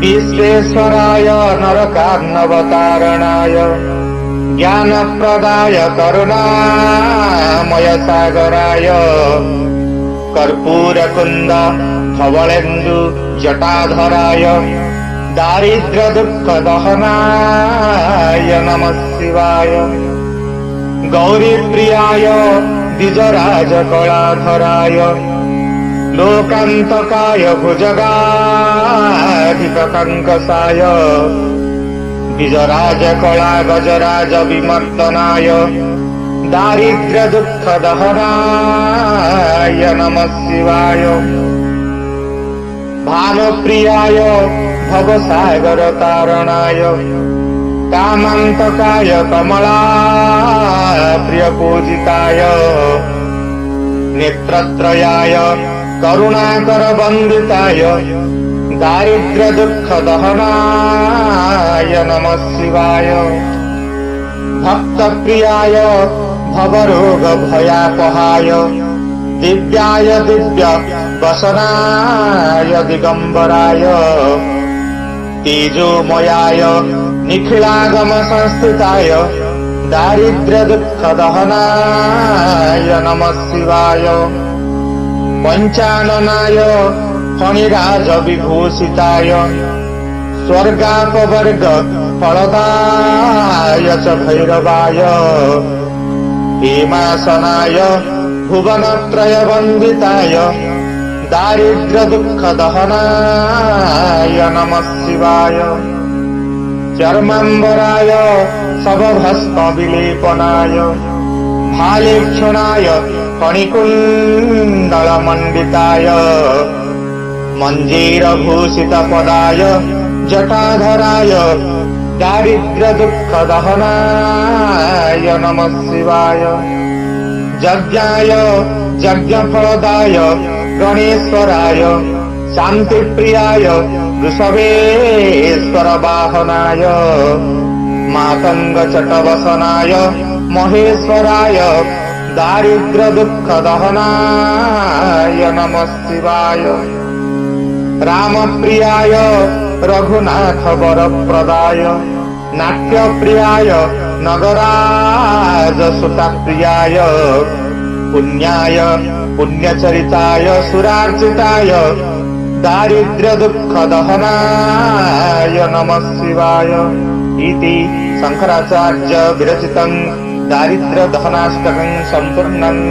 विश्वेश्वराय नरकार्णवतारणाय ज्ञानप्रदाय करुणामय सागराय कर्पूरकुन्द धवलेन्दु जटाधराय दारिद्र्य दुःख दहनाय नमः शिवाय गौरीप्रियाय द्विजराज कलाधराय लोकान्तकाय भुजगाधिपकङ्कसाय द्विजराज कला गजराज विमर्दनाय दारिद्र्य दुःख दहनाय नमः शिवाय भानुप्रियाय भवसागर तारणाय कामान्तकाय कमला प्रियपूजिताय नेत्रत्रयाय करुणाकर वन्दिताय दारिद्र्य दुःख दहनाय नमः शिवाय भक्तप्रियाय भवरोग भयापहाय दिव्याय दिव्य वसनाय दिगंबराय तेजोमयाय निखिलागम संस्थिताय दारिद्र्य दुःख दहनाय नमः शिवाय पंचाननाय फणिराज विभूषिताय स्वर्गापवर्ग फलदाय च भैरवाय हेमासनाय भुवनत्रय वन्दिताय दारिद्र्य दुःख दहनाय नमः शिवाय चर्माम्बराय शवभस्म विलेपनाय भालेक्षणाय फणिकुण्डलमण्डिताय मञ्जीरभूषित पदाय जटाधराय दारिद्र्य दुःख दहनाय नमः शिवाय यज्ञाय यज्ञफलदाय गणेश्वराय शान्तिप्रियाय वृषभेश्वर वाहनाय मातंग चटवसनाय महेश्वराय दारिद्र्य दुःख दहनाय नमः शिवाय रामप्रियाय रघुनाथ वरप्रदाय नाट्यप्रियाय नगराज सुतप्रियाय पुण्याय पुण्यचरिताय सुरार्चिताय दारिद्र्य दुःख दहनाय नमः शिवाय इति शंकराचार्य विरचितं दारिद्र्य दहनाष्टकं सम्पूर्णम्।